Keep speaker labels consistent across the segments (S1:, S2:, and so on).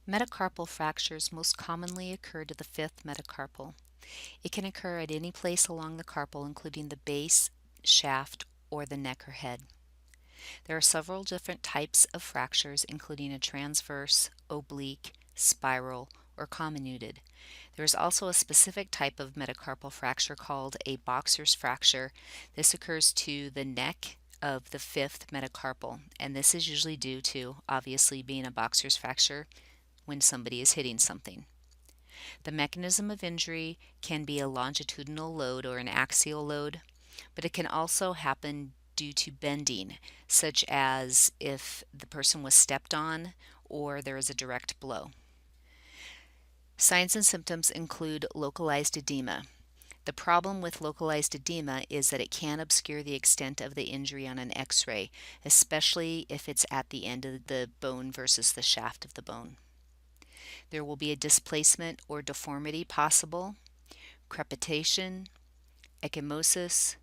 S1: Metacarpal fractures most commonly occur to the fifth metacarpal. It can occur at any place along the carpal, including the base, shaft, or the neck or head. There are several different types of fractures, including a transverse, oblique, spiral, or comminuted. There is also a specific type of metacarpal fracture called a boxer's fracture. This occurs to the neck of the fifth metacarpal, and this is usually due to, obviously, being a boxer's fracture when somebody is hitting something. The mechanism of injury can be a longitudinal load or an axial load, but it can also happen due to bending, such as if the person was stepped on or there is a direct blow. Signs and symptoms include localized edema. The problem with localized edema is that it can obscure the extent of the injury on an X-ray, especially if it's at the end of the bone versus the shaft of the bone. There will be a displacement or deformity possible, crepitation, ecchymosis.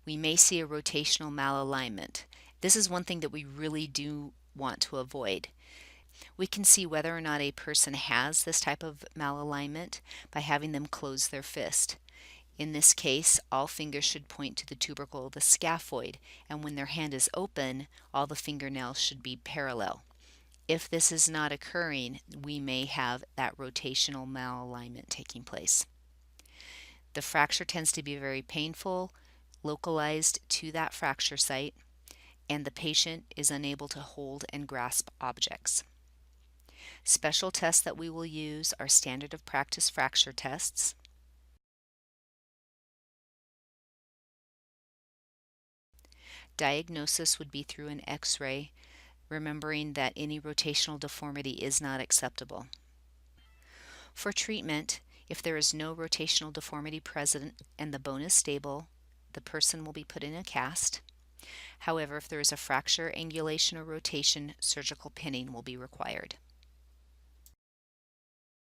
S1: We may see a rotational malalignment. This is one thing that we really do want to avoid. We can see whether or not a person has this type of malalignment by having them close their fist. In this case, all fingers should point to the tubercle of the scaphoid, and when their hand is open, all the fingernails should be parallel. If this is not occurring, we may have that rotational malalignment taking place. The fracture tends to be very painful, localized to that fracture site, and the patient is unable to hold and grasp objects. Special tests that we will use are standard of practice fracture tests. Diagnosis would be through an X-ray, remembering that any rotational deformity is not acceptable. For treatment, if there is no rotational deformity present and the bone is stable, the person will be put in a cast. However, if there is a fracture, angulation, or rotation, surgical pinning will be required.